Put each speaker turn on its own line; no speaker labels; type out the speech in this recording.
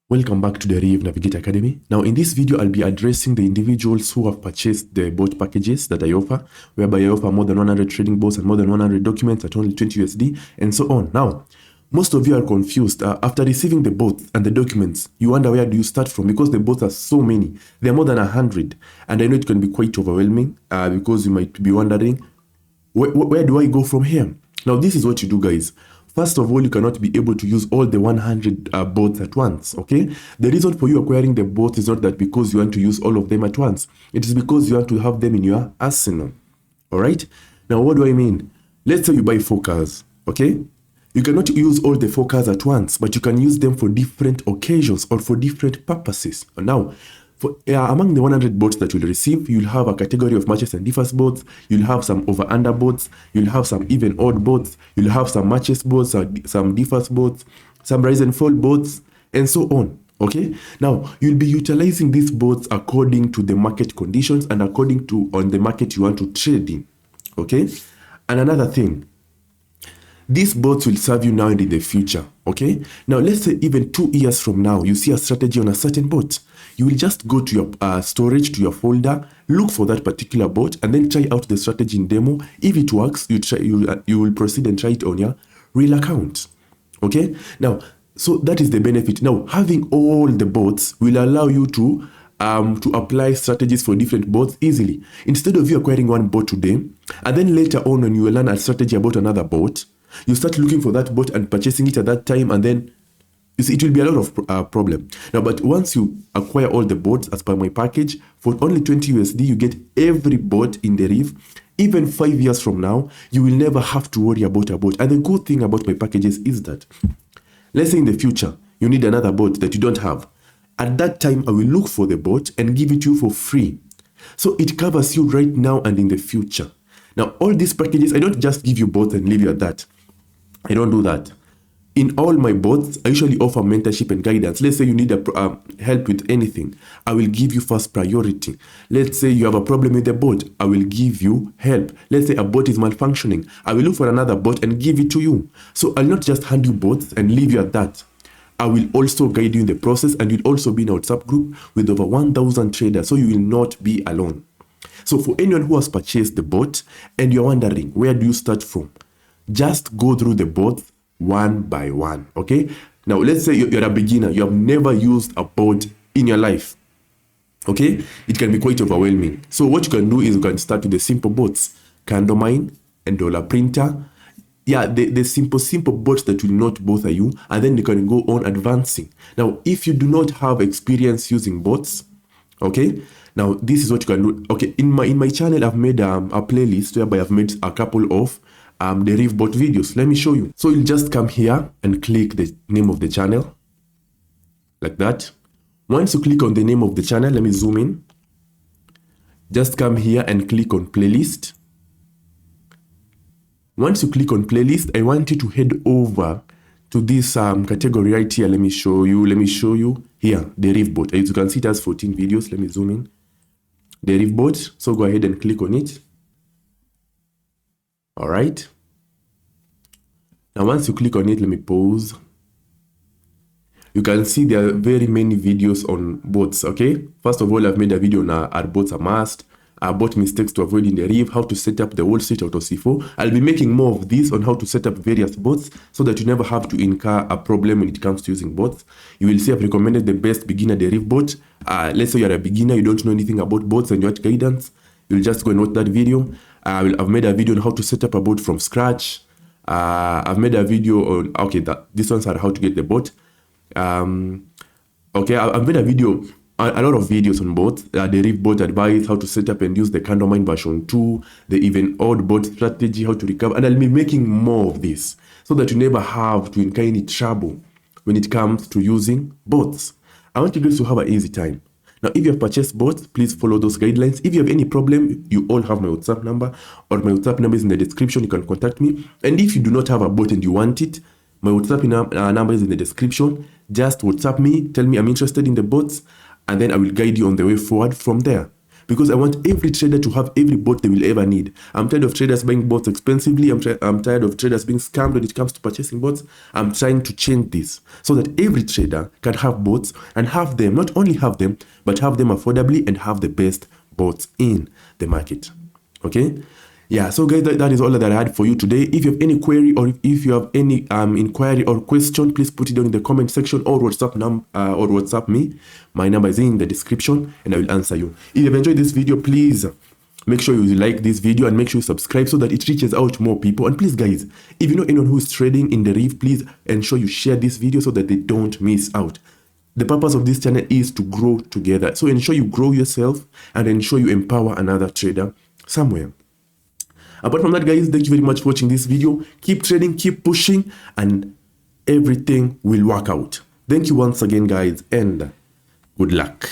Welcome back to the DerivNavigator Academy. Now in this video, I'll be addressing the individuals who have purchased the bot packages that I offer, whereby I offer more than 100 trading bots and more than 100 documents at only 20 USD and so on. Now, most of you are confused. After receiving the bots and the documents, you wonder where do you start from, because the bots are so many. There are more than 100, and I know it can be quite overwhelming because you might be wondering, where do I go from here? Now this is what you do, guys. First of all, you cannot be able to use all the 100 bots at once, okay? The reason for you acquiring the bots is not that because you want to use all of them at once. It is because you want to have them in your arsenal, all right? Now, what do I mean? Let's say you buy 4 cars, okay? You cannot use all the 4 cars at once, but you can use them for different occasions or for different purposes. Now, among the 100 bots that you'll receive, you'll have a category of matches and differs bots, you'll have some over-under bots, you'll have some even odd bots, you'll have some matches bots, some differs bots, some rise and fall bots, and so on, okay? Now, you'll be utilizing these bots according to the market conditions and according to on the market you want to trade in, okay? And another thing, these bots will serve you now and in the future, okay? Now, let's say even 2 years from now, you see a strategy on a certain bot. You will just go to your storage, to your folder, look for that particular bot, and then try out the strategy in demo. If it works, you will proceed and try it on your real account, okay? Now, so that is the benefit. Now, having all the bots will allow you to apply strategies for different bots easily. Instead of you acquiring one bot today, and then later on when you learn a strategy about another bot, you start looking for that bot and purchasing it at that time, and then you see, it will be a lot of problem. Now, but once you acquire all the bots as per my package, for only 20 USD, you get every bot in Deriv. Even 5 years from now, you will never have to worry about a bot. And the good thing about my packages is that, let's say in the future, you need another bot that you don't have. At that time, I will look for the bot and give it to you for free. So it covers you right now and in the future. Now, all these packages, I don't just give you bots and leave you at that. I don't do that. In all my bots, I usually offer mentorship and guidance. Let's say you need help with anything. I will give you first priority. Let's say you have a problem with the bot. I will give you help. Let's say a bot is malfunctioning. I will look for another bot and give it to you. So I'll not just hand you bots and leave you at that. I will also guide you in the process, and you'll also be in a WhatsApp group with over 1,000 traders, so you will not be alone. So for anyone who has purchased the bot and you're wondering, where do you start from? Just go through the bots one by one, okay? Now, let's say you're a beginner. You have never used a bot in your life, okay? It can be quite overwhelming. So what you can do is you can start with the simple bots, Candlemine and Dollar Printer. Yeah, the simple bots that will not bother you, and then you can go on advancing. Now, if you do not have experience using bots, okay, now this is what you can do. Okay, in my channel, I've made a playlist whereby I've made a couple of Deriv bot videos. Let me show you. So you'll just come here and click the name of the channel like that. Once you click on the name of the channel, let me zoom in. Just come here and click on playlist. Once you click on playlist, I want you to head over to this category right here. Let me show you here, Deriv bot. As you can see, it has 14 videos. Let me zoom in. Deriv bot. So go ahead and click on it. All right. Now, once you click on it, let me pause. You can see there are very many videos on bots, okay? First of all, I've made a video on are bots a must, bot mistakes to avoid in Deriv, how to set up the Wall Street Auto C4. I'll be making more of this on how to set up various bots so that you never have to incur a problem when it comes to using bots. You will see I've recommended the best beginner Deriv bot. Let's say you're a beginner, you don't know anything about bots and you want guidance. You'll just go and watch that video. I've made a video on how to set up a bot from scratch. I've made a video on, okay, these ones are how to get the bot. Okay, I've made a video, a lot of videos on bots. Deriv bot advice, how to set up and use the Candlemine version 2, the even odd bot strategy, how to recover. And I'll be making more of this so that you never have to incur any trouble when it comes to using bots. I want you guys to have an easy time. Now, if you have purchased bots, please follow those guidelines. If you have any problem, you all have my WhatsApp number, or my WhatsApp number is in the description. You can contact me. And if you do not have a bot and you want it, my WhatsApp number is in the description. Just WhatsApp me, tell me I'm interested in the bots, and then I will guide you on the way forward from there. because I want every trader to have every bot they will ever need. I'm tired of traders buying bots expensively. I'm tired of traders being scammed when it comes to purchasing bots. I'm trying to change this so that every trader can have bots and have them, not only have them, but have them affordably and have the best bots in the market. Okay? Yeah, so guys, that is all that I had for you today. If you have any query or if you have any inquiry or question, please put it down in the comment section or WhatsApp me. My number is in the description and I will answer you. If you have enjoyed this video, please make sure you like this video and make sure you subscribe so that it reaches out to more people. And please guys, if you know anyone who is trading in Deriv, please ensure you share this video so that they don't miss out. The purpose of this channel is to grow together. So ensure you grow yourself and ensure you empower another trader somewhere. Apart from that, guys, thank you very much for watching this video. Keep trading, keep pushing, and everything will work out. Thank you once again, guys, and good luck.